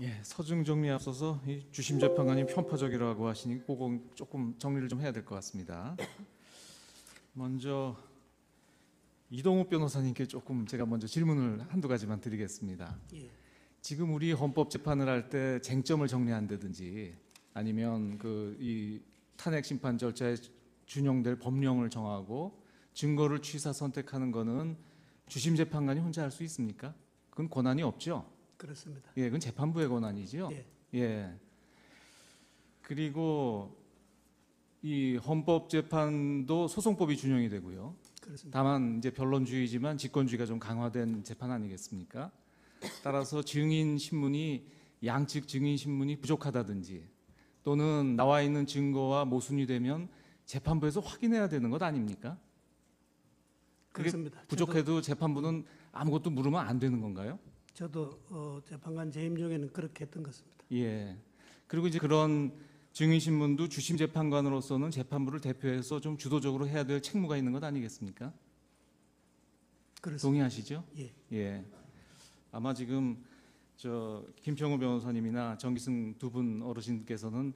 예, 서중 정리에 앞서서 이 주심 재판관이 편파적이라고 하시니 그거 조금 정리를 좀 해야 될 것 같습니다. 먼저 이동욱 변호사님께 조금 제가 먼저 질문을 한두 가지만 드리겠습니다. 예. 지금 우리 헌법 재판을 할 때 쟁점을 정리한다든지 아니면 이 탄핵 심판 절차에 준용될 법령을 정하고 증거를 취사 선택하는 거는 주심 재판관이 혼자 할 수 있습니까? 그건 권한이 없죠. 그렇습니다. 예, 그건 재판부의 권한이지요. 예. 예. 그리고 이 헌법재판도 소송법이 준용이 되고요. 그렇습니다. 다만 이제 변론주의지만 직권주의가 좀 강화된 재판 아니겠습니까? 따라서 증인 신문이 양측 증인 신문이 부족하다든지 또는 나와 있는 증거와 모순이 되면 재판부에서 확인해야 되는 것 아닙니까? 그게 그렇습니다. 부족해도 재판부는 아무것도 물으면 안 되는 건가요? 저도 재판관 재임 중에는 그렇게 했던 것입니다. 예. 그리고 이제 그런 증인 신문도 주심 재판관으로서는 재판부를 대표해서 좀 주도적으로 해야 될 책무가 있는 것 아니겠습니까? 그렇습니다. 동의하시죠? 예. 예. 아마 지금 김평우 변호사님이나 정기승 두 분 어르신께서는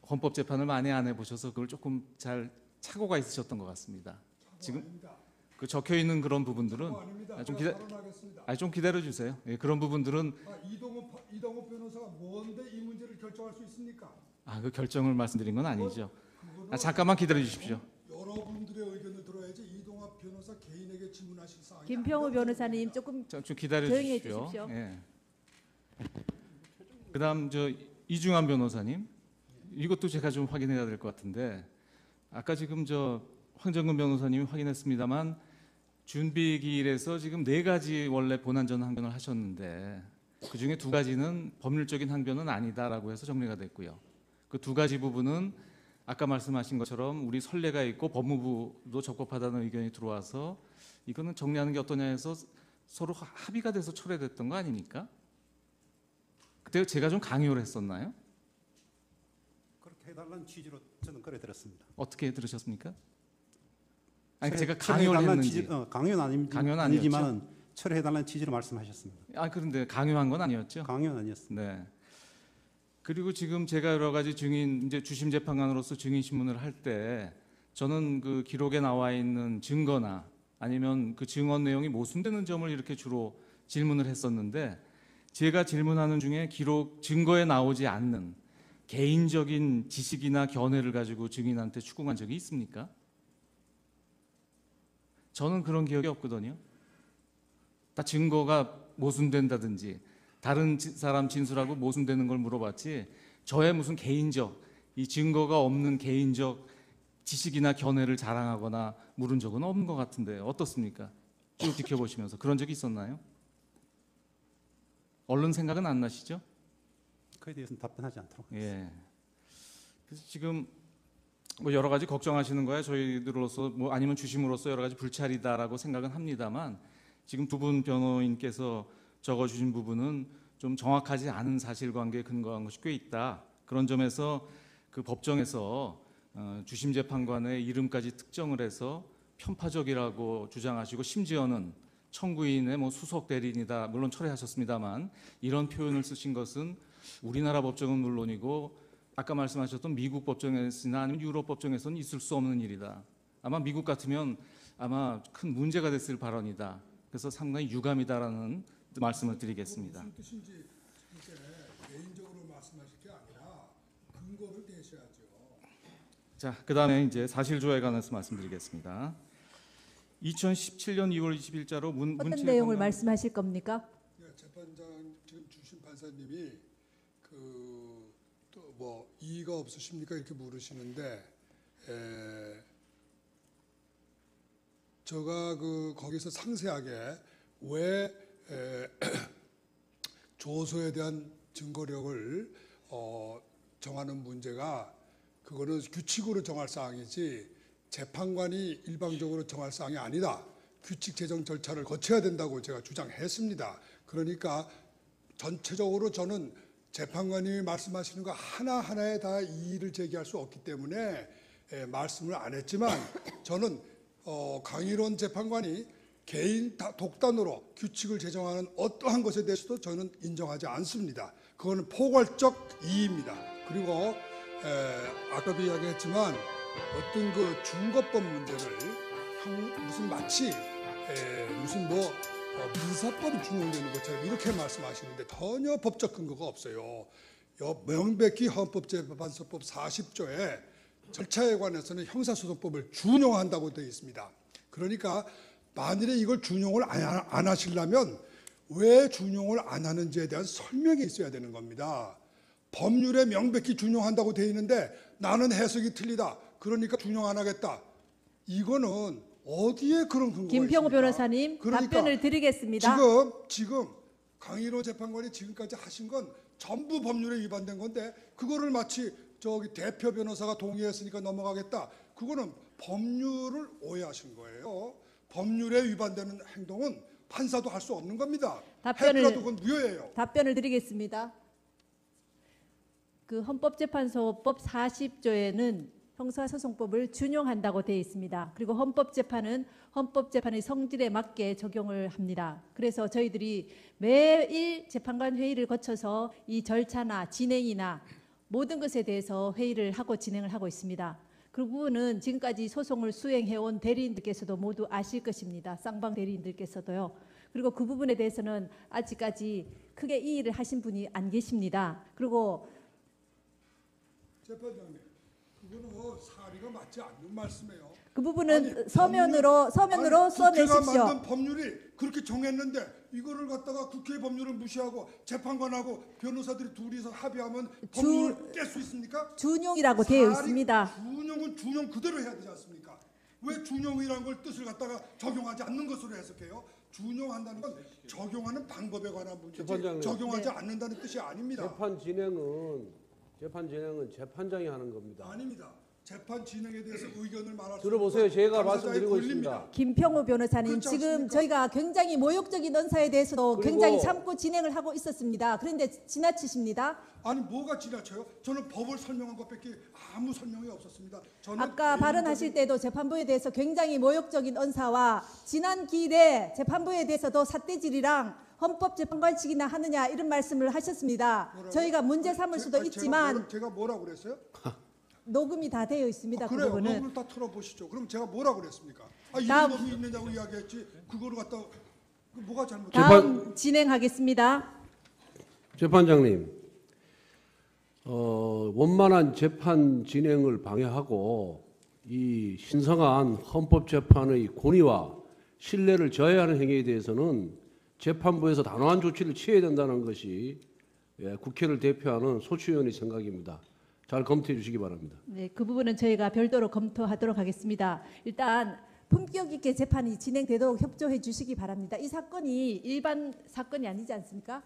헌법 재판을 많이 안 해보셔서 그걸 조금 잘 착오가 있으셨던 것 같습니다. 지금 그 적혀 있는 그런 부분들은 좀 기다려 주세요. 예, 그런 부분들은 이동욱 변호사가 뭔데 이 문제를 결정할 수 있습니까? 그 결정을 말씀드린 건 아니죠. 잠깐만 기다려 주십시오. 여러분들의 의견을 들어야지 이동욱 변호사 개인에게 질문하실 사항이 김평우 아니라고 변호사님 조금 좀 기다려 조용히 주십시오. 해주십시오. 예. 그다음 이중환 변호사님, 이것도 제가 좀 확인해야 될 것 같은데 아까 지금 황정근 변호사님이 확인했습니다만 준비기일에서 지금 4가지 원래 본안전 항변을 하셨는데 그 중에 2가지는 법률적인 항변은 아니다라고 해서 정리가 됐고요. 그 2가지 부분은 아까 말씀하신 것처럼 우리 선례가 있고 법무부도 적법하다는 의견이 들어와서 이거는 정리하는 게 어떠냐 해서 서로 합의가 돼서 철회됐던 거 아닙니까? 그때 제가 좀 강요를 했었나요? 그렇게 해달라는 취지로 저는 그래 들었습니다. 어떻게 들으셨습니까? 아니 제가 강요를 했는지. 강요는 강요는 아니지만 철회해달라는 취지로 말씀하셨습니다. 그런데 강요한 건 아니었죠? 강요는 아니었습니다. 네. 그리고 지금 제가 여러 가지 이제 주심 재판관으로서 증인 신문을 할 때 저는 그 기록에 나와 있는 증거나 아니면 그 증언 내용이 모순되는 점을 이렇게 주로 질문을 했었는데 제가 질문하는 중에 증거에 나오지 않는 개인적인 지식이나 견해를 가지고 증인한테 추궁한 적이 있습니까? 저는 그런 기억이 없거든요. 다 증거가 모순된다든지 다른 사람 진술하고 모순되는 걸 물어봤지 저의 무슨 개인적 이 증거가 없는 개인적 지식이나 견해를 자랑하거나 물은 적은 없는 것 같은데 어떻습니까? 쭉 지켜보시면서 그런 적이 있었나요? 얼른 생각은 안 나시죠? 그에 대해서는 답변하지 않도록 하겠습니다. 예. 그래서 지금 여러 가지 걱정하시는 거야 저희들로서 아니면 주심으로서 여러 가지 불찰이다라고 생각은 합니다만 지금 두 분 변호인께서 적어주신 부분은 좀 정확하지 않은 사실관계에 근거한 것이 꽤 있다. 그런 점에서 그 법정에서 주심 재판관의 이름까지 특정을 해서 편파적이라고 주장하시고 심지어는 청구인의 수석 대리인이다. 물론 철회하셨습니다만 이런 표현을 쓰신 것은 우리나라 법정은 물론이고 아까 말씀하셨던 미국 법정에서나 아니면 유럽 법정에서는 있을 수 없는 일이다. 아마 미국 같으면 아마 큰 문제가 됐을 발언이다. 그래서 상당히 유감이다라는 말씀을 드리겠습니다. 무슨 뜻인지 이제 개인적으로 말씀하실 게 아니라 근거를 대셔야죠. 자, 그다음에 이제 사실조회에 관해서 말씀드리겠습니다. 2017년 2월 20일자로 어떤 내용을 말씀하실 겁니까? 재판장 지금 주심 판사님이 또 이의가 없으십니까 이렇게 물으시는데 제가 거기서 상세하게 왜 조서에 대한 증거력을 정하는 문제가 그거는 규칙으로 정할 사항이지 재판관이 일방적으로 정할 사항이 아니다. 규칙 제정 절차를 거쳐야 된다고 제가 주장했습니다. 그러니까 전체적으로 저는 재판관이 말씀하시는 거 하나하나에 다 이의를 제기할 수 없기 때문에 말씀을 안 했지만 저는 강일원 재판관이 개인 독단으로 규칙을 제정하는 어떠한 것에 대해서도 저는 인정하지 않습니다. 그거는 포괄적 이의입니다. 그리고 아까도 이야기했지만 어떤 그 준거법 문제를 무슨 마치 무슨 민사법이 준용되는 것처럼 이렇게 말씀하시는데 전혀 법적 근거가 없어요. 명백히 헌법재판소법 40조에 절차에 관해서는 형사소송법을 준용한다고 되어 있습니다. 그러니까 만일에 이걸 준용을 안 하시려면 왜 준용을 안 하는지에 대한 설명이 있어야 되는 겁니다. 법률에 명백히 준용한다고 되어 있는데 나는 해석이 틀리다. 그러니까 준용 안 하겠다. 이거는 어디에 그런 근거가 김평우 있습니까? 변호사님 그러니까 답변을 드리겠습니다. 지금 강일호 재판관이 지금까지 하신 건 전부 법률에 위반된 건데 그거를 마치 대표 변호사가 동의했으니까 넘어가겠다. 그거는 법률을 오해하신 거예요. 법률에 위반되는 행동은 판사도 할 수 없는 겁니다. 해더라도 그건 무효예요. 답변을 드리겠습니다. 그 헌법재판소법 40조에는 형사소송법을 준용한다고 되어 있습니다. 그리고 헌법재판은 헌법재판의 성질에 맞게 적용을 합니다. 그래서 저희들이 매일 재판관 회의를 거쳐서 이 절차나 진행이나 모든 것에 대해서 회의를 하고 진행을 하고 있습니다. 그 부분은 지금까지 소송을 수행해온 대리인들께서도 모두 아실 것입니다. 쌍방 대리인들께서도요. 그리고 그 부분에 대해서는 아직까지 크게 이의를 하신 분이 안 계십니다. 그리고 재판장님, 그거는 사리가 맞지 않는 말씀이에요. 그 부분은 아니, 서면으로 국회가 써내십시오. 만든 법률이 그렇게 정했는데 이거를 갖다가 국회 법률을 무시하고 재판관하고 변호사들이 둘이서 합의하면 법률을 깰 수 있습니까? 준용이라고 되어 있습니다. 준용은 준용 그대로 해야 되지 않습니까? 왜 준용이라는 걸 뜻을 갖다가 적용하지 않는 것으로 해석해요? 준용한다는 건 적용하는 방법에 관한 문제지 재판장님. 적용하지 않는다는 뜻이 아닙니다. 재판 진행은 재판장이 하는 겁니다. 아닙니다. 재판 진행에 대해서 의견을 말할 수 들어보세요. 있는 제가 당사자의 말씀드리고 권리입니다. 있습니다. 김평우 변호사님, 그렇지 지금 않습니까? 저희가 굉장히 모욕적인 언사에 대해서도 그리고 굉장히 참고 진행을 하고 있었습니다. 그런데 지나치십니다. 아니 뭐가 지나쳐요? 저는 법을 설명한 것밖에 아무 설명이 없었습니다. 저는 아까 발언하실 때도 재판부에 대해서 굉장히 모욕적인 언사와 지난 기일에 재판부에 대해서도 삿대질이랑 헌법재판관식이나 하느냐 이런 말씀을 하셨습니다. 뭐라고요? 저희가 문제 삼을 수도 있지만 제가 뭐라고 그랬어요? 녹음이 다 되어 있습니다. 그 그래요. 부분은. 녹음을 다 틀어보시죠. 그럼 제가 뭐라고 그랬습니까? 이런 다음- 법이 있느냐고 이야기했지. 그거를 갖다 뭐가 잘못됐어요? 다음 진행하겠습니다. 재판장님, 원만한 재판 진행을 방해하고 이 신성한 헌법재판의 권위와 신뢰를 저해하는 행위에 대해서는 재판부에서 단호한 조치를 취해야 된다는 것이 국회를 대표하는 소추위원의 생각입니다. 잘 검토해 주시기 바랍니다. 네, 그 부분은 저희가 별도로 검토하도록 하겠습니다. 일단 품격 있게 재판이 진행되도록 협조해 주시기 바랍니다. 이 사건이 일반 사건이 아니지 않습니까?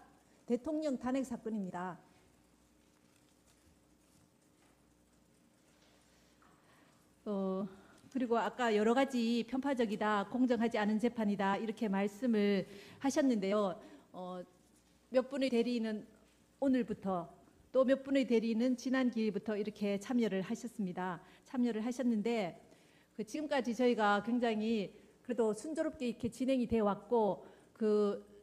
대통령 탄핵 사건입니다. 그리고 아까 여러 가지 편파적이다, 공정하지 않은 재판이다 이렇게 말씀을 하셨는데요. 몇 분의 대리인은 오늘부터 또 몇 분의 대리인은 지난 기일부터 이렇게 참여를 하셨습니다. 참여를 하셨는데 지금까지 저희가 굉장히 그래도 순조롭게 이렇게 진행이 되어 왔고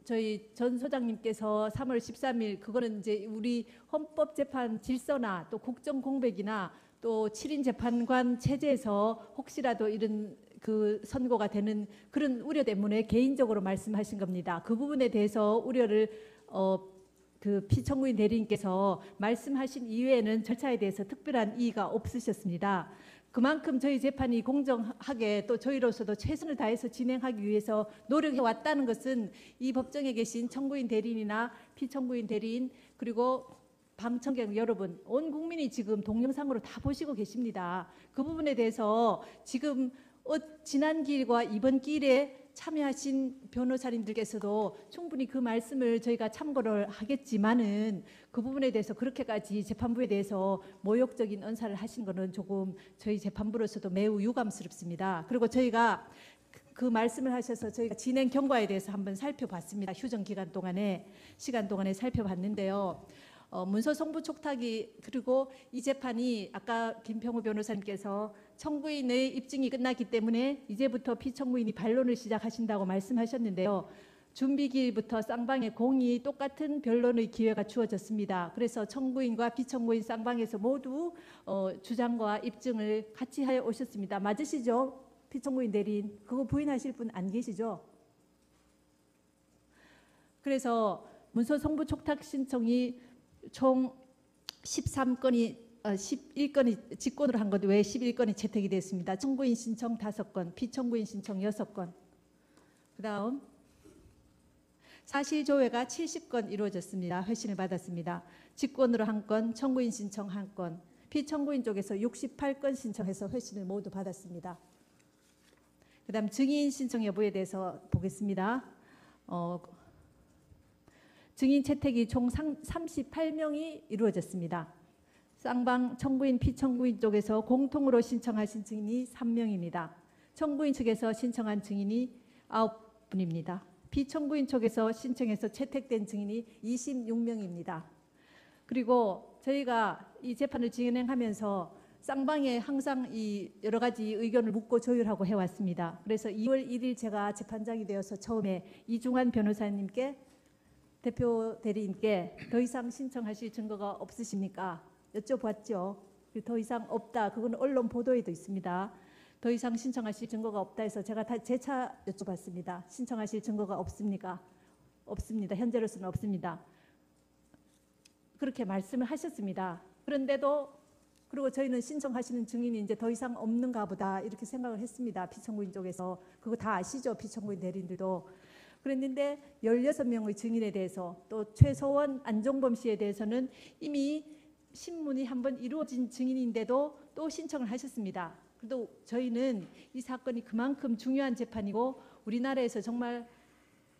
저희 전 소장님께서 3월 13일 그거는 이제 우리 헌법재판 질서나 또 국정공백이나 또 7인 재판관 체제에서 혹시라도 이런 선고가 되는 그런 우려 때문에 개인적으로 말씀하신 겁니다. 그 부분에 대해서 우려를 피청구인 대리인께서 말씀하신 이외에는 절차에 대해서 특별한 이의가 없으셨습니다. 그만큼 저희 재판이 공정하게 또 저희로서도 최선을 다해서 진행하기 위해서 노력해 왔다는 것은 이 법정에 계신 청구인 대리인이나 피청구인 대리인 그리고 방청객 여러분, 온 국민이 지금 동영상으로 다 보시고 계십니다. 그 부분에 대해서 지금 지난 기일과 이번 기일에 참여하신 변호사님들께서도 충분히 그 말씀을 저희가 참고를 하겠지만은 그 부분에 대해서 그렇게까지 재판부에 대해서 모욕적인 언사를 하신 것은 조금 저희 재판부로서도 매우 유감스럽습니다. 그리고 저희가 그 말씀을 하셔서 저희가 진행 경과에 대해서 한번 살펴봤습니다. 휴정 기간 동안에 시간 동안에 살펴봤는데요. 문서 송부 촉탁이 그리고 이 재판이 아까 김평우 변호사님께서 청구인의 입증이 끝났기 때문에 이제부터 피청구인이 반론을 시작하신다고 말씀하셨는데요. 준비기일부터 쌍방의 공이 똑같은 변론의 기회가 주어졌습니다. 그래서 청구인과 피청구인 쌍방에서 모두 주장과 입증을 같이 하여 오셨습니다. 맞으시죠? 피청구인 대리인 그거 부인하실 분 안 계시죠? 그래서 문서 송부 촉탁 신청이 총 11건이 직권으로 한 것 외에 11건이 채택이 됐습니다. 청구인 신청 5건, 피청구인 신청 6건. 그다음 사실조회가 70건 이루어졌습니다. 회신을 받았습니다. 직권으로 1건, 청구인 신청 1건, 피청구인 쪽에서 68건 신청해서 회신을 모두 받았습니다. 그다음 증인 신청 여부에 대해서 보겠습니다. 증인 채택이 총 38명이 이루어졌습니다. 쌍방 청구인, 피청구인 쪽에서 공통으로 신청하신 증인이 3명입니다. 청구인 측에서 신청한 증인이 9분입니다. 피청구인 쪽에서 신청해서 채택된 증인이 26명입니다. 그리고 저희가 이 재판을 진행하면서 쌍방에 항상 이 여러 가지 의견을 묻고 조율하고 해왔습니다. 그래서 2월 1일 제가 재판장이 되어서 처음에 이중환 변호사님께 대표 대리인께 더 이상 신청하실 증거가 없으십니까? 여쭤봤죠. 더 이상 없다. 그건 언론 보도에도 있습니다. 더 이상 신청하실 증거가 없다 해서 제가 다 재차 여쭤봤습니다. 신청하실 증거가 없습니까? 없습니다. 현재로서는 없습니다. 그렇게 말씀을 하셨습니다. 그런데도 그리고 저희는 신청하시는 증인이 이제 더 이상 없는가 보다 이렇게 생각을 했습니다. 피청구인 쪽에서. 그거 다 아시죠? 피청구인 대리인들도. 그랬는데 16명의 증인에 대해서 또 최서원, 안종범 씨에 대해서는 이미 신문이 한번 이루어진 증인인데도 또 신청을 하셨습니다. 그래도 저희는 이 사건이 그만큼 중요한 재판이고 우리나라에서 정말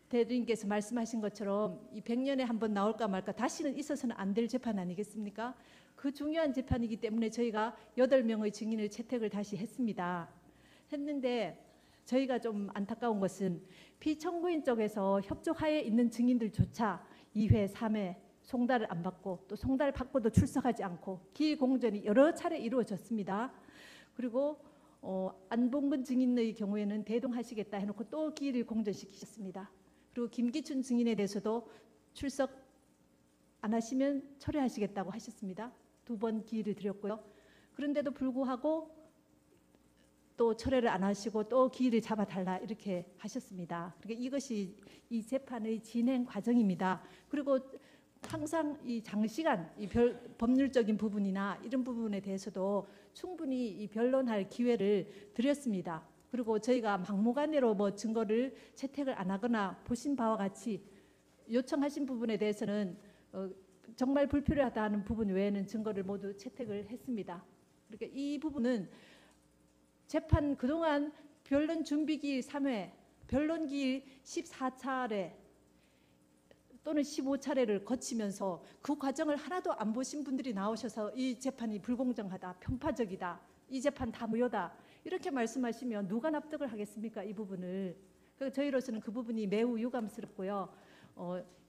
대리인께서 말씀하신 것처럼 이 100년에 한번 나올까 말까 다시는 있어서는 안 될 재판 아니겠습니까? 그 중요한 재판이기 때문에 저희가 8명의 증인을 채택을 다시 했습니다. 했는데 저희가 좀 안타까운 것은 피청구인 쪽에서 협조하에 있는 증인들조차 2회, 3회 송달을 안 받고 또 송달 받고도 출석하지 않고 기일 공전이 여러 차례 이루어졌습니다. 그리고 안봉근 증인의 경우에는 대동하시겠다 해놓고 또 기일을 공전시키셨습니다. 그리고 김기춘 증인에 대해서도 출석 안 하시면 철회하시겠다고 하셨습니다. 2번 기일을 드렸고요. 그런데도 불구하고 또 철회를 안 하시고 또 기일을 잡아달라 이렇게 하셨습니다. 그러니까 이것이 이 재판의 진행 과정입니다. 그리고 항상 이 장시간 이 법률적인 부분이나 이런 부분에 대해서도 충분히 이 변론할 기회를 드렸습니다. 그리고 저희가 막무가내로 뭐 증거를 채택을 안 하거나 보신 바와 같이 요청하신 부분에 대해서는 정말 불필요하다는 부분 외에는 증거를 모두 채택을 했습니다. 그러니까 이 부분은 재판 그동안 변론 준비기일 3회, 변론기일 14차례 또는 15차례를 거치면서 그 과정을 하나도 안 보신 분들이 나오셔서 이 재판이 불공정하다, 편파적이다, 이 재판 다 무효다 이렇게 말씀하시면 누가 납득을 하겠습니까? 이 부분을. 그래서 저희로서는 그 부분이 매우 유감스럽고요.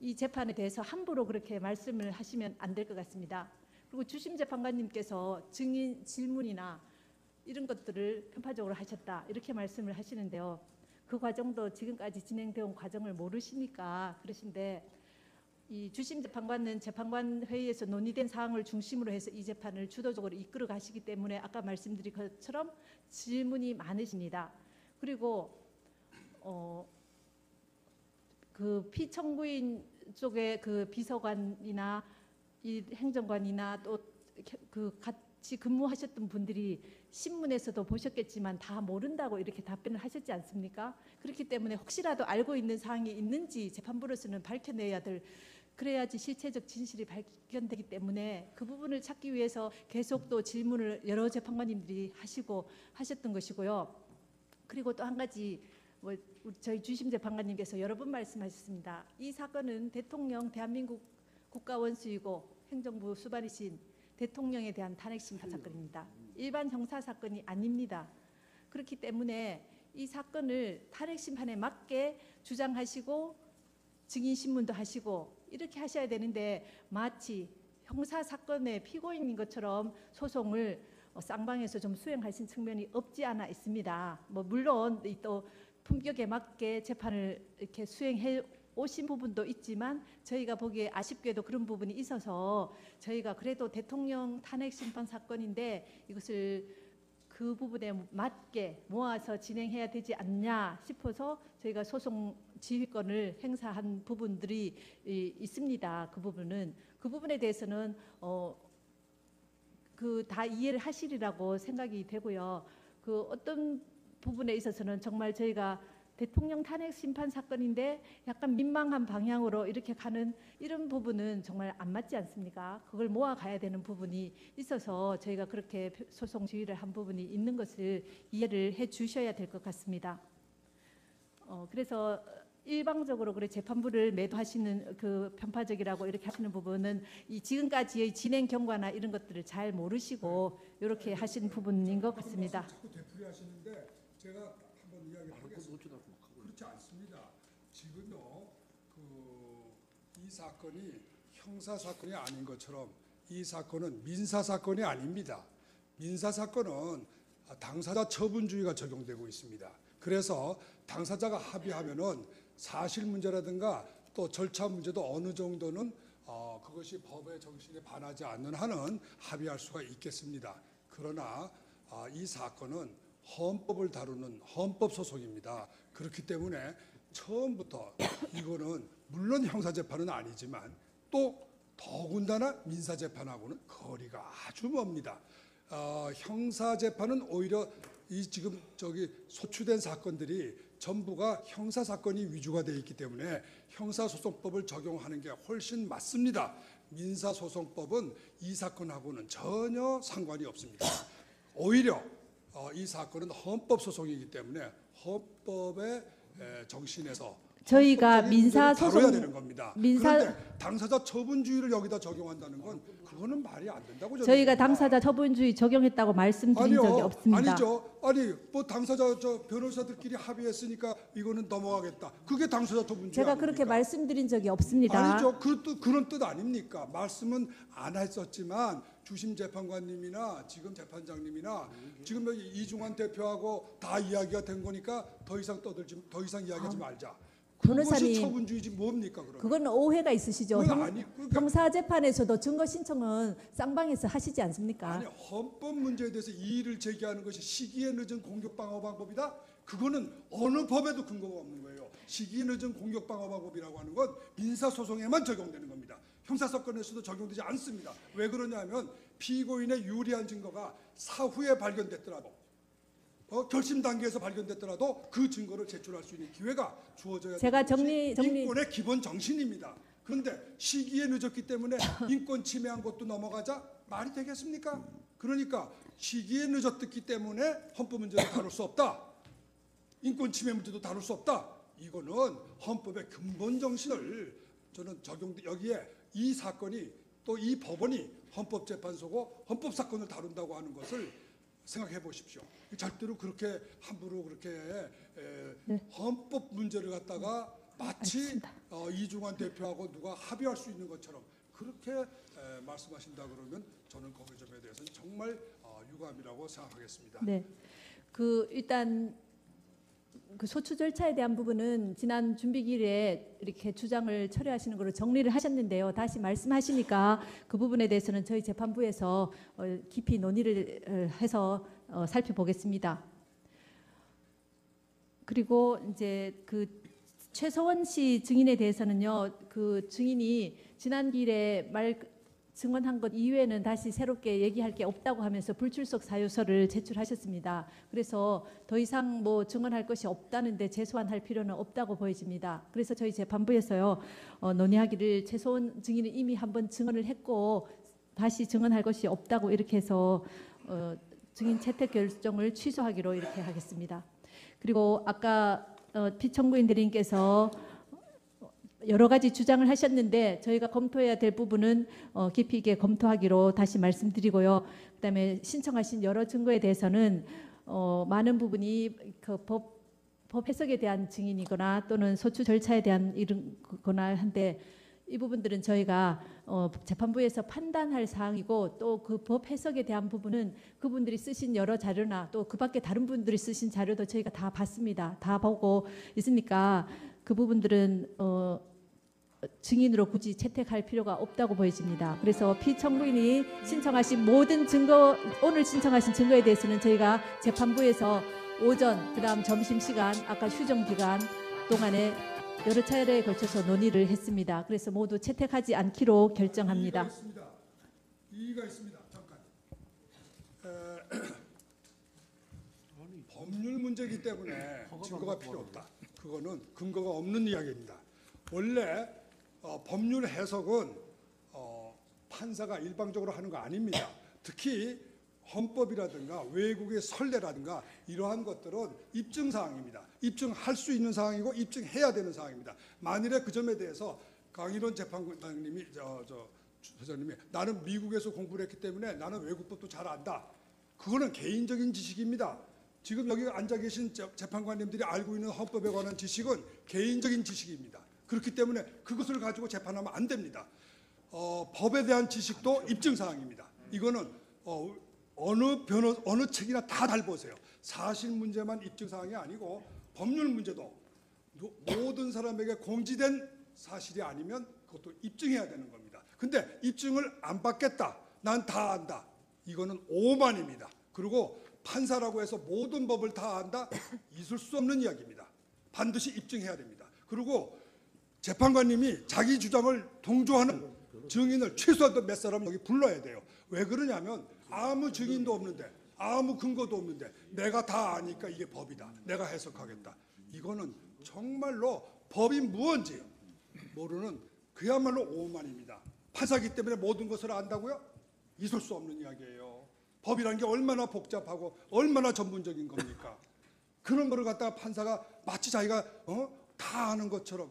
이 재판에 대해서 함부로 그렇게 말씀을 하시면 안 될 것 같습니다. 그리고 주심 재판관님께서 증인 질문이나 이런 것들을 편파적으로 하셨다 이렇게 말씀을 하시는데요. 그 과정도 지금까지 진행되어 온 과정을 모르시니까 그러신데 이 주심 재판관은 재판관 회의에서 논의된 사항을 중심으로 해서 이 재판을 주도적으로 이끌어 가시기 때문에 아까 말씀드린 것처럼 질문이 많으십니다. 그리고 그 피청구인 쪽에 그 비서관이나 이 행정관이나 또 그 같이 근무하셨던 분들이 신문에서도 보셨겠지만 다 모른다고 이렇게 답변을 하셨지 않습니까? 그렇기 때문에 혹시라도 알고 있는 사항이 있는지 재판부로서는 밝혀내야 될, 그래야지 실체적 진실이 발견되기 때문에 그 부분을 찾기 위해서 계속 또 질문을 여러 재판관님들이 하셨던 것이고요. 그리고 또 한 가지 저희 주심 재판관님께서 여러 번 말씀하셨습니다. 이 사건은 대통령 대한민국 국가원수이고 행정부 수반이신 대통령에 대한 탄핵심판 사건입니다. 일반 형사 사건이 아닙니다. 그렇기 때문에 이 사건을 탄핵심판에 맞게 주장하시고 증인신문도 하시고 이렇게 하셔야 되는데 마치 형사 사건의 피고인인 것처럼 소송을 쌍방에서 좀 수행하신 측면이 없지 않아 있습니다. 뭐 물론 또 품격에 맞게 재판을 이렇게 수행해 오신 부분도 있지만 저희가 보기에 아쉽게도 그런 부분이 있어서 저희가 그래도 대통령 탄핵 심판 사건인데 이것을 그 부분에 맞게 모아서 진행해야 되지 않냐 싶어서 저희가 소송 지휘권을 행사한 부분들이 있습니다. 그 부분에 대해서는 그 다 이해를 하시리라고 생각이 되고요. 그 어떤 부분에 있어서는 정말 저희가 대통령 탄핵 심판 사건인데 약간 민망한 방향으로 이렇게 가는 이런 부분은 정말 안 맞지 않습니까? 그걸 모아가야 되는 부분이 있어서 저희가 그렇게 소송 지휘를 한 부분이 있는 것을 이해를 해 주셔야 될 것 같습니다. 그래서 일방적으로 그래 재판부를 매도하시는 그 편파적이라고 이렇게 하시는 부분은 이 지금까지의 진행 경과나 이런 것들을 잘 모르시고 이렇게 하신 부분인 것 같습니다. 자꾸 되풀이하시는데 제가 한번 이야기하겠습니다. 그렇지 않습니다. 지금요 이 사건이 형사 사건이 아닌 것처럼 이 사건은 민사 사건이 아닙니다. 민사 사건은 당사자 처분주의가 적용되고 있습니다. 그래서 당사자가 합의하면은 사실 문제라든가 또 절차 문제도 어느 정도는 그것이 법의 정신에 반하지 않는 한은 합의할 수가 있겠습니다. 그러나 이 사건은 헌법을 다루는 헌법소송입니다. 그렇기 때문에 처음부터 이거는 물론 형사재판은 아니지만 또 더군다나 민사재판하고는 거리가 아주 멉니다. 형사재판은 오히려 이 지금 소추된 사건들이 전부가 형사사건이 위주가 되어 있기 때문에 형사소송법을 적용하는 게 훨씬 맞습니다. 민사소송법은 이 사건하고는 전혀 상관이 없습니다. 오히려 이 사건은 헌법소송이기 때문에 헌법의 정신에서 저희가 다뤄야 되는 겁니다. 그런데 당사자 처분주의를 여기다 적용한다는 건 그거는 말이 안 된다고 저희가 당사자 처분주의 적용했다고 말씀드린 적이 없습니다. 아니죠. 아니 뭐 당사자 변호사들끼리 합의했으니까 이거는 넘어가겠다. 그게 당사자 처분주의 제가 아닙니까? 그렇게 말씀드린 적이 없습니다. 아니죠. 그런 뜻 아닙니까? 말씀은 안 했었지만 주심 재판관님이나 지금 재판장님이나 지금 여기 이중환 대표하고 다 이야기가 된 거니까 더 이상 이야기하지 말자. 변호사님, 그것이 처분주의지 뭡니까 그러면? 그건 오해가 있으시죠. 그러니까 형사재판에서도 증거 신청은 쌍방에서 하시지 않습니까? 아니 헌법 문제에 대해서 이의를 제기하는 것이 시기에 늦은 공격 방어 방법이다. 그거는 어느 법에도 근거가 없는 거예요. 시기에 늦은 공격 방어 방법이라고 하는 건 민사 소송에만 적용되는 겁니다. 형사 사건에서도 적용되지 않습니다. 왜 그러냐면 피고인의 유리한 증거가 사후에 발견됐더라도 결심 단계에서 발견됐더라도 그 증거를 제출할 수 있는 기회가 주어져야 제가 되는 것이 인권의 기본 정신입니다. 그런데 시기에 늦었기 때문에 인권 침해한 것도 넘어가자 말이 되겠습니까? 그러니까 시기에 늦었기 때문에 헌법 문제도 다룰 수 없다. 인권 침해 문제도 다룰 수 없다. 이거는 헌법의 근본 정신을 저는 여기에 이 사건이 또 이 법원이 헌법재판소고 헌법사건을 다룬다고 하는 것을 생각해 보십시오. 절대로 그렇게 함부로 그렇게 헌법 문제를 갖다가 마치 이중환 대표하고 누가 합의할 수 있는 것처럼 그렇게 말씀하신다 그러면 저는 거기 점에 대해서는 정말 유감이라고 생각하겠습니다. 네, 일단 그 소추 절차에 대한 부분은 지난 준비기일에 이렇게 주장을 철회하시는 걸로 정리를 하셨는데요. 다시 말씀하시니까 그 부분에 대해서는 저희 재판부에서 깊이 논의를 해서 살펴보겠습니다. 그리고 이제 그 최서원 씨 증인에 대해서는요, 그 증인이 지난 기일에 증언한 것 이외에는 다시 새롭게 얘기할 게 없다고 하면서 불출석 사유서를 제출하셨습니다. 그래서 더 이상 뭐 증언할 것이 없다는데 재소환할 필요는 없다고 보여집니다. 그래서 저희 재판부에서요 논의하기를 최소원 증인은 이미 한번 증언을 했고 다시 증언할 것이 없다고 이렇게 해서 증인 채택 결정을 취소하기로 이렇게 하겠습니다. 그리고 아까 피청구인들님께서 여러 가지 주장을 하셨는데 저희가 검토해야 될 부분은 깊이 있게 검토하기로 다시 말씀드리고요. 그다음에 신청하신 여러 증거에 대해서는 많은 부분이 그 법 해석에 대한 증인이거나 또는 소추 절차에 대한 이런 거나 한데 이 부분들은 저희가 재판부에서 판단할 사항이고 또 그 법 해석에 대한 부분은 그분들이 쓰신 여러 자료나 또 그 밖에 다른 분들이 쓰신 자료도 저희가 다 봤습니다. 다 보고 있으니까 그 부분들은 증인으로 굳이 채택할 필요가 없다고 보여집니다. 그래서 피청구인이 신청하신 모든 증거, 오늘 신청하신 증거에 대해서는 저희가 재판부에서 오전, 그다음 점심시간, 아까 휴정기간 동안에 여러 차례에 걸쳐서 논의를 했습니다. 그래서 모두 채택하지 않기로 결정합니다. 이의가 있습니다. 잠깐. 법률 문제이기 때문에 증거가 필요 없다. 그거는 근거가 없는 이야기입니다. 원래 법률 해석은 판사가 일방적으로 하는 거 아닙니다. 특히 헌법이라든가 외국의 선례라든가 이러한 것들은 입증 사항입니다. 입증할 수 있는 사항이고 입증해야 되는 사항입니다. 만일에 그 점에 대해서 강일원 재판관님이 소장님이 나는 미국에서 공부를 했기 때문에 나는 외국법도 잘 안다. 그거는 개인적인 지식입니다. 지금 여기 앉아 계신 재판관님들이 알고 있는 헌법에 관한 지식은 개인적인 지식입니다. 그렇기 때문에 그것을 가지고 재판하면 안 됩니다. 법에 대한 지식도 입증 사항입니다. 이거는 어느 책이나 다 잘 보세요. 사실 문제만 입증 사항이 아니고 법률 문제도 모든 사람에게 공지된 사실이 아니면 그것도 입증해야 되는 겁니다. 근데 입증을 안 받겠다. 난 다 안다. 이거는 오만입니다. 그리고 판사라고 해서 모든 법을 다 안다? 있을 수 없는 이야기입니다. 반드시 입증해야 됩니다. 그리고 재판관님이 자기 주장을 동조하는 증인을 최소한 몇 사람 여기 불러야 돼요. 왜 그러냐면 아무 증인도 없는데 아무 근거도 없는데 내가 다 아니까 이게 법이다. 내가 해석하겠다. 이거는 정말로 법이 무언지 모르는 그야말로 오만입니다. 판사기 때문에 모든 것을 안다고요? 있을 수 없는 이야기예요. 법이라는 게 얼마나 복잡하고 얼마나 전문적인 겁니까? 그런 거를 갖다가 판사가 마치 자기가 다 아는 것처럼,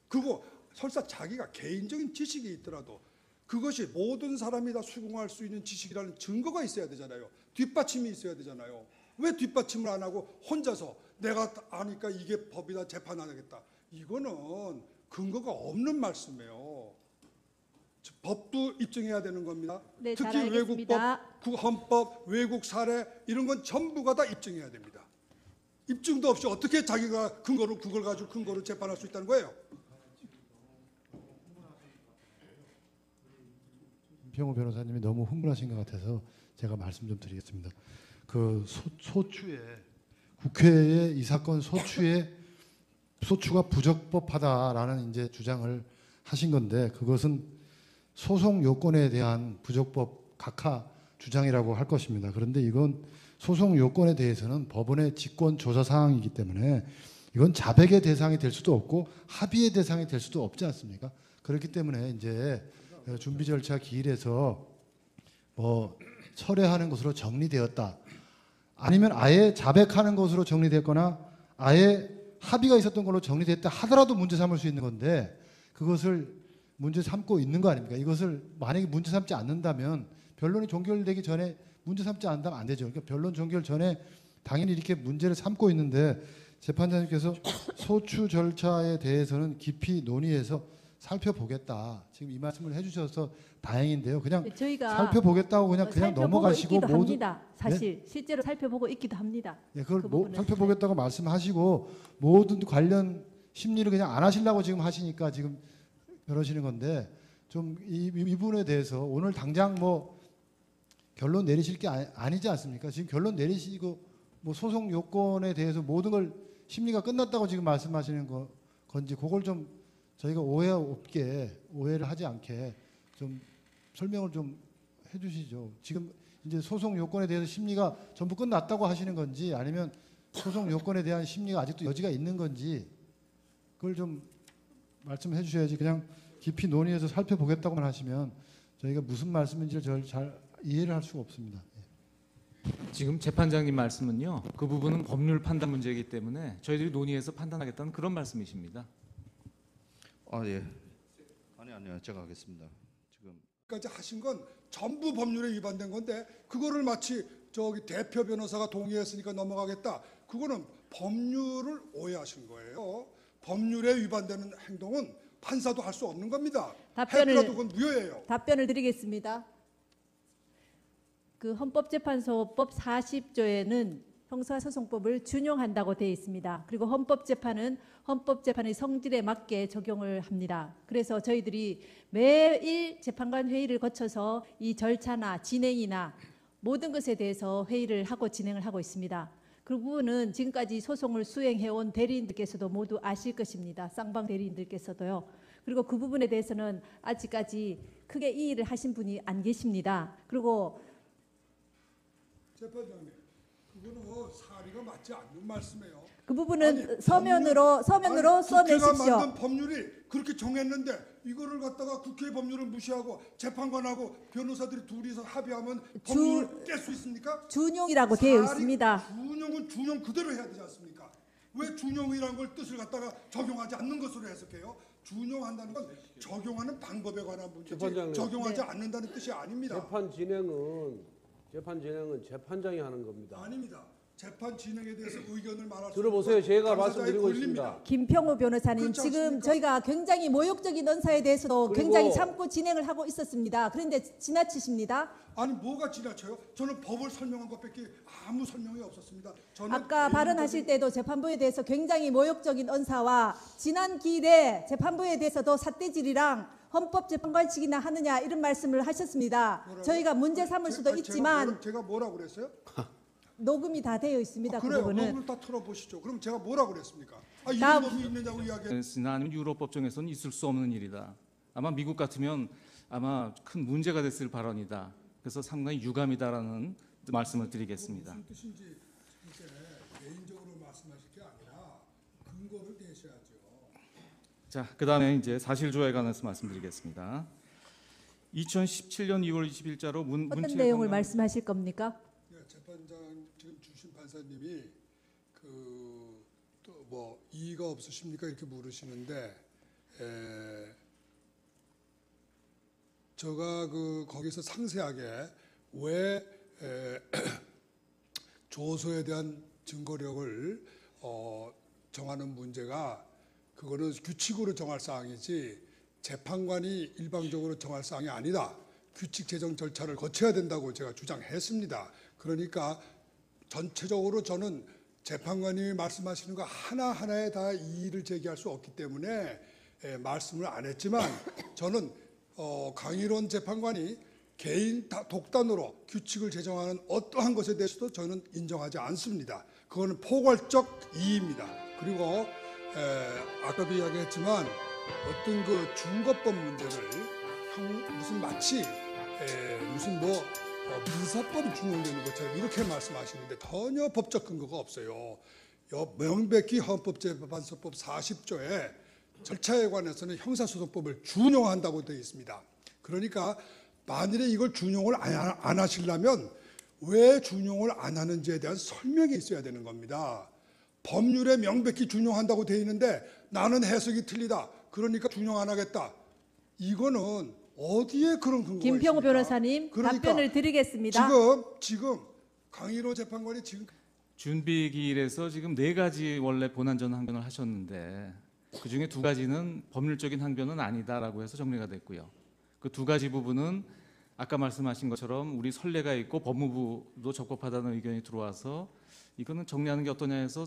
그거 설사 자기가 개인적인 지식이 있더라도 그것이 모든 사람이 다 수긍할 수 있는 지식이라는 증거가 있어야 되잖아요. 뒷받침이 있어야 되잖아요. 왜 뒷받침을 안 하고 혼자서 내가 아니까 이게 법이다 재판 안 하겠다. 이거는 근거가 없는 말씀이에요. 법도 입증해야 되는 겁니다. 네, 특히 잘 알겠습니다. 외국법, 헌법, 외국 사례 이런 건 전부가 다 입증해야 됩니다. 입증도 없이 어떻게 자기가 근거로 그걸 가지고 근거로 재판할 수 있다는 거예요? 임평호 변호사님이 너무 흥분하신 것 같아서 제가 말씀 좀 드리겠습니다. 그 소추에 국회에 이 사건 소추가 부적법하다라는 이제 주장을 하신 건데 그것은 소송 요건에 대한 부적법 각하 주장이라고 할 것입니다. 그런데 이건 소송 요건에 대해서는 법원의 직권 조사 사항이기 때문에 이건 자백의 대상이 될 수도 없고 합의의 대상이 될 수도 없지 않습니까? 그렇기 때문에 이제 준비 절차 기일에서 뭐 철회하는 것으로 정리되었다. 아니면 아예 자백하는 것으로 정리됐거나 아예 합의가 있었던 걸로 정리됐다 하더라도 문제 삼을 수 있는 건데 그것을 문제 삼고 있는 거 아닙니까? 이것을 만약에 문제 삼지 않는다면 변론이 종결되기 전에 문제 삼지 않는다면 안 되죠. 그러니까 변론 종결 전에 당연히 이렇게 문제를 삼고 있는데 재판장님께서 소추 절차에 대해서는 깊이 논의해서 살펴보겠다. 지금 이 말씀을 해주셔서 다행인데요. 그냥 네, 저희가 살펴보겠다고 그냥 넘어가시고 있기도 모두 합니다. 사실 실제로 살펴보고 있기도 합니다. 네, 그걸 그 부분은. 살펴보겠다고 말씀하시고 모든 관련 심리를 그냥 안 하시려고 지금 하시니까 지금 그러시는 건데 좀 이 부분에 대해서 오늘 당장 뭐 결론 내리실 게 아니지 않습니까? 지금 결론 내리시고 뭐 소송 요건에 대해서 모든 걸 심리가 끝났다고 지금 말씀하시는 건지 그걸 좀 저희가 오해를 하지 않게 좀 설명을 좀 해주시죠. 지금 이제 소송 요건에 대해서 심리가 전부 끝났다고 하시는 건지 아니면 소송 요건에 대한 심리가 아직도 여지가 있는 건지 그걸 좀 말씀해 주셔야지 그냥 깊이 논의해서 살펴보겠다고만 하시면 저희가 무슨 말씀인지를 잘 이해를 할 수가 없습니다. 지금 재판장님 말씀은요. 그 부분은 법률 판단 문제이기 때문에 저희들이 논의해서 판단하겠다는 그런 말씀이십니다. 아 예. 아니요. 제가 하겠습니다. 까지 하신 건 전부 법률에 위반된 건데 그거를 마치 저기 대표 변호사가 동의했으니까 넘어가겠다. 그거는 법률을 오해하신 거예요. 법률에 위반되는 행동은 판사도 할 수 없는 겁니다. 답변을- 했더라도 그건 무효예요. 답변을 드리겠습니다. 그 헌법재판소법 40조에는 형사소송법을 준용한다고 되어 있습니다. 그리고 헌법재판은 헌법재판의 성질에 맞게 적용을 합니다. 그래서 저희들이 매일 재판관 회의를 거쳐서 이 절차나 진행이나 모든 것에 대해서 회의를 하고 진행을 하고 있습니다. 그 부분은 지금까지 소송을 수행해온 대리인들께서도 모두 아실 것입니다. 쌍방 대리인들께서도요. 그리고 그 부분에 대해서는 아직까지 크게 이의를 하신 분이 안 계십니다. 그리고 재판장님, 그거는 사리가 맞지 않는 말씀이에요. 그 부분은 아니, 서면으로 국회가 써내십시오. 만든 법률이 그렇게 정했는데 이거를 갖다가 국회 법률을 무시하고 재판관하고 변호사들이 둘이서 합의하면 법률을 깰 수 있습니까? 준용이라고 되어 사리- 있습니다. 준용은 준용 그대로 해야 되지 않습니까? 왜 준용이라는 걸 뜻을 갖다가 적용하지 않는 것으로 해석해요? 준용한다는 건 적용하는 방법에 관한 문제지 재판장님. 적용하지 네. 않는다는 뜻이 아닙니다. 재판 진행은 재판장이 하는 겁니다. 아닙니다. 재판 진행에 대해서 의견을 말할 수 들어보세요. 있는 제가 건 말씀드리고 당사자의 있습니다. 권리입니다. 김평우 변호사님, 그렇지 지금 않습니까? 저희가 굉장히 모욕적인 언사에 대해서도 그리고- 굉장히 참고 진행을 하고 있었습니다. 그런데 지나치십니다. 아니 뭐가 지나쳐요? 저는 법을 설명한 것밖에 아무 설명이 없었습니다. 저는 아까 개인적인- 발언하실 때도 재판부에 대해서 굉장히 모욕적인 언사와 지난 기일에 재판부에 대해서도 삿대질이랑 헌법재판관직이나 하느냐 이런 말씀을 하셨습니다. 뭐라고요? 저희가 문제 삼을 수도 아니, 있지만 제가 뭐라고 그랬어요? 녹음이 다 되어 있습니다. 그 그래요. 부분은. 녹음을 다 틀어보시죠. 그럼 제가 뭐라고 그랬습니까? 이런 다음- 법이 있느냐고 이야기해. 아니면 유럽 법정에서는 있을 수 없는 일이다. 아마 미국 같으면 아마 큰 문제가 됐을 발언이다. 그래서 상당히 유감이다라는 말씀을 드리겠습니다. 무슨 뜻인지 이제 개인적으로 말씀하실 게 아니라 근거를 대셔야죠. 자, 그다음에 이제 사실조회에 관해서 말씀드리겠습니다. 2017년 2월 20일자로 어떤 내용을 말씀하실 겁니까? 네, 재판장 지금 주신 판사님이 그 또 뭐 이의가 없으십니까 이렇게 물으시는데 제가 그 거기서 상세하게 왜 조서에 대한 증거력을 정하는 문제가 그거는 규칙으로 정할 사항이지 재판관이 일방적으로 정할 사항이 아니다. 규칙 제정 절차를 거쳐야 된다고 제가 주장했습니다. 그러니까 전체적으로 저는 재판관이 말씀하시는 거 하나하나에 다 이의를 제기할 수 없기 때문에 말씀을 안 했지만 저는 강일원 재판관이 개인 독단으로 규칙을 제정하는 어떠한 것에 대해서도 저는 인정하지 않습니다. 그거는 포괄적 이의입니다. 그리고 아까도 이야기했지만 어떤 그 준거법 문제를 무슨 마치 무슨 뭐 민사법이 준용되는 것처럼 이렇게 말씀하시는데 전혀 법적 근거가 없어요. 명백히 헌법재판소법 40조에 절차에 관해서는 형사소송법을 준용한다고 되어 있습니다. 그러니까 만일에 이걸 준용을 안 하시려면 왜 준용을 안 하는지에 대한 설명이 있어야 되는 겁니다. 법률에 명백히 준용한다고 되어 있는데 나는 해석이 틀리다. 그러니까 준용 안 하겠다. 이거는 어디에 그런 근거가 김평우 있습니까? 변호사님 그러니까 답변을 드리겠습니다. 지금 강일호 재판관이 지금 준비 기일에서 지금 4가지 원래 본안전 항변을 하셨는데 그 중에 2가지는 법률적인 항변은 아니다라고 해서 정리가 됐고요. 그 2가지 부분은 아까 말씀하신 것처럼 우리 선례가 있고 법무부도 적법하다는 의견이 들어와서 이거는 정리하는 게 어떠냐 해서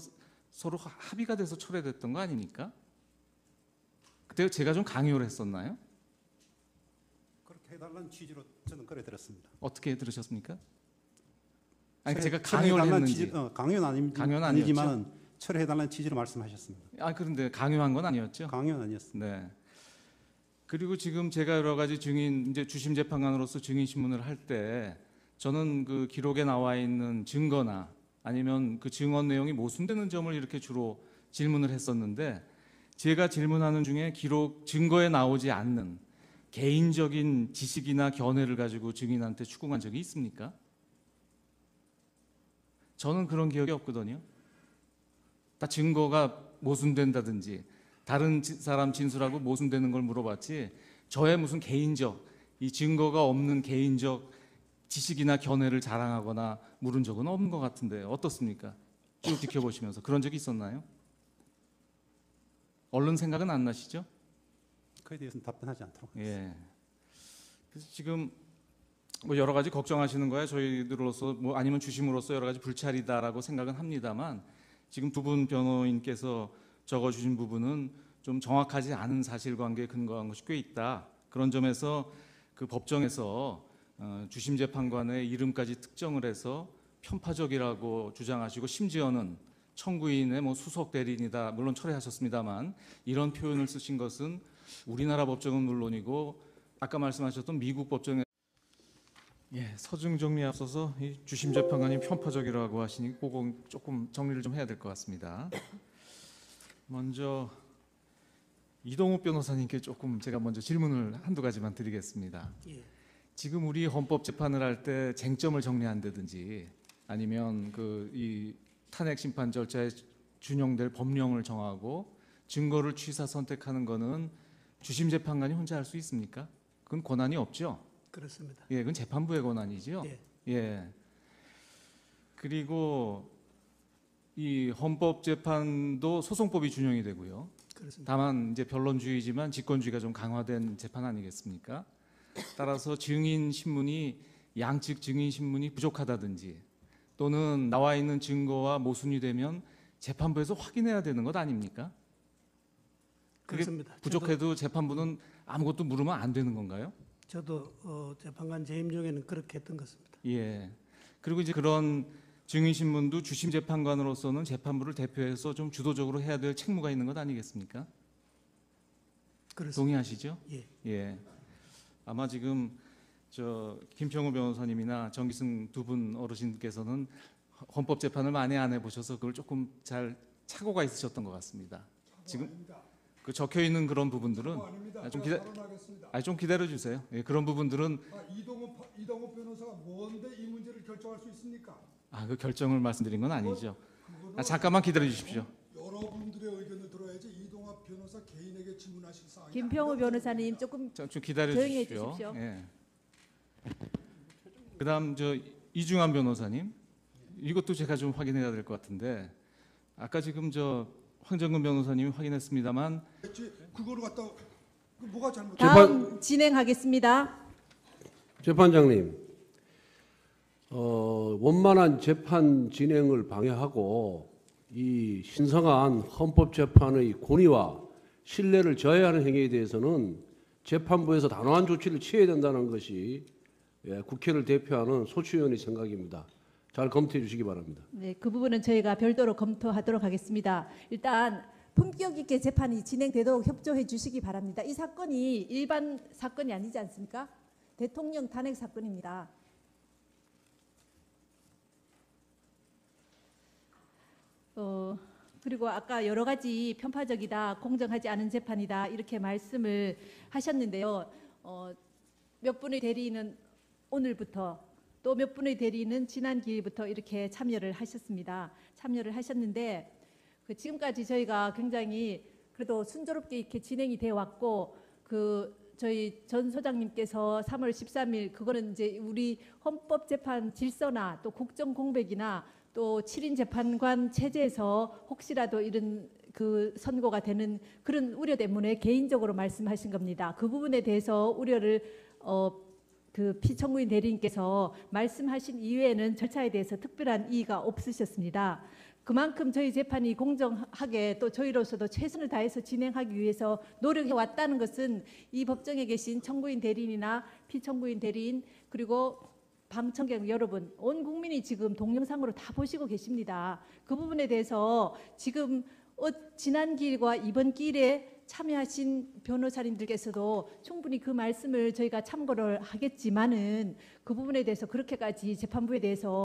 서로 합의가 돼서 철회됐던 거 아닙니까? 그때 제가 좀 강요를 했었나요? 그렇게 해달라는 취지로 저는 그래 들었습니다. 어떻게 들으셨습니까? 아니 철회- 제가 강요를 철회해달라는 했는지. 강요는 강요는 아니지만 철회해달라는 취지로 말씀하셨습니다. 아 그런데 강요한 건 아니었죠? 강요는 아니었습니다. 네. 그리고 지금 제가 여러 가지 증인 이제 주심 재판관으로서 증인 신문을 할 때 저는 그 기록에 나와 있는 증거나 아니면 그 증언 내용이 모순되는 점을 이렇게 주로 질문을 했었는데 제가 질문하는 중에 기록 증거에 나오지 않는 개인적인 지식이나 견해를 가지고 증인한테 추궁한 적이 있습니까? 저는 그런 기억이 없거든요. 다 증거가 모순된다든지 다른 사람 진술하고 모순되는 걸 물어봤지 저의 무슨 개인적 이 증거가 없는 개인적 지식이나 견해를 자랑하거나 물은 적은 없는 것 같은데 어떻습니까? 쭉 지켜보시면서 그런 적이 있었나요? 얼른 생각은 안 나시죠? 그에 대해서는 답변하지 않도록 예. 그래서 지금 뭐 여러 가지 걱정하시는 거야 저희들로서 뭐 아니면 주심으로서 여러 가지 불찰이다라고 생각은 합니다만 지금 두 분 변호인께서 적어주신 부분은 좀 정확하지 않은 사실관계에 근거한 것이 꽤 있다. 그런 점에서 그 법정에서 주심 재판관의 이름까지 특정을 해서 편파적이라고 주장하시고 심지어는 청구인의 뭐 수석 대리인이다 물론 철회하셨습니다만 이런 표현을 쓰신 것은 우리나라 법정은 물론이고 아까 말씀하셨던 미국 법정에 서증 정리에 앞서서 이 주심 재판관이 편파적이라고 하시니 그거 조금 정리를 좀 해야 될 것 같습니다. 먼저 이동욱 변호사님께 조금 제가 먼저 질문을 한두 가지만 드리겠습니다. 예. 지금 우리 헌법 재판을 할 때 쟁점을 정리한다든지 아니면 이 탄핵 심판 절차에 준용될 법령을 정하고 증거를 취사 선택하는 거는 주심 재판관이 혼자 할 수 있습니까? 그건 권한이 없죠. 그렇습니다. 예, 그건 재판부의 권한이죠. 예. 예. 그리고 이 헌법 재판도 소송법이 준용이 되고요. 그렇습니다. 다만 이제 변론주의지만 직권주의가 좀 강화된 재판 아니겠습니까? 따라서 증인 신문이 양측 증인 신문이 부족하다든지 또는 나와 있는 증거와 모순이 되면 재판부에서 확인해야 되는 것 아닙니까? 그게 그렇습니다. 부족해도 재판부는 아무것도 물으면 안 되는 건가요? 저도 재판관 재임 중에는 그렇게 했던 것입니다. 예. 그리고 이제 그런 증인 신문도 주심 재판관으로서는 재판부를 대표해서 좀 주도적으로 해야 될 책무가 있는 것 아니겠습니까? 그렇습니다. 동의하시죠? 예. 예. 아마 지금 김평우 변호사님이나 정기승 두 분 어르신께서는 헌법 재판을 많이 안 해보셔서 그걸 조금 잘 착오가 있으셨던 것 같습니다. 지금 그 적혀 있는 그런 부분들은 좀 기다려 주세요. 예, 그런 부분들은 이동욱 변호사가 뭔데 이 문제를 결정할 수 있습니까? 그 결정을 말씀드린 건 아니죠. 잠깐만 기다려 주십시오. 여러분들의 의견을 들어야지 이동욱 변호사 개인에게 질문하실 사항이 김평우 변호사님 조금 좀 기다려 조용히 해 주십시오. 주십시오. 예. 그다음 이중환 변호사님 이것도 제가 좀 확인해야 될 것 같은데 아까 지금 황정근 변호사님이 확인했습니다만 그거를 갖다 뭐가 잘못? 다음 진행하겠습니다. 재판장님, 원만한 재판 진행을 방해하고 이 신성한 헌법재판의 권위와 신뢰를 저해하는 행위에 대해서는 재판부에서 단호한 조치를 취해야 된다는 것이 국회를 대표하는 소추위원의 생각입니다. 잘 검토해 주시기 바랍니다. 네, 그 부분은 저희가 별도로 검토하도록 하겠습니다. 일단 품격 있게 재판이 진행되도록 협조해 주시기 바랍니다. 이 사건이 일반 사건이 아니지 않습니까? 대통령 탄핵 사건입니다. 그리고 아까 여러 가지 편파적이다, 공정하지 않은 재판이다 이렇게 말씀을 하셨는데요. 몇 분의 대리인은 오늘부터 또 몇 분의 대리인은 지난 기일부터 이렇게 참여를 하셨는데 지금까지 저희가 굉장히 그래도 순조롭게 이렇게 진행이 되어 왔고 저희 전 소장님께서 3월 13일 그거는 이제 우리 헌법재판 질서나 또 국정공백이나 또 7인 재판관 체제에서 혹시라도 이런 선고가 되는 그런 우려 때문에 개인적으로 말씀하신 겁니다. 그 부분에 대해서 우려를 피청구인 대리인께서 말씀하신 이외에는 절차에 대해서 특별한 이의가 없으셨습니다. 그만큼 저희 재판이 공정하게 또 저희로서도 최선을 다해서 진행하기 위해서 노력해 왔다는 것은 이 법정에 계신 청구인 대리인이나 피청구인 대리인 그리고 방청객 여러분 온 국민이 지금 동영상으로 다 보시고 계십니다. 그 부분에 대해서 지금 지난 기일과 이번 기일에 참여하신 변호사님들께서도 충분히 그 말씀을 저희가 참고를 하겠지만은 그 부분에 대해서 그렇게까지 재판부에 대해서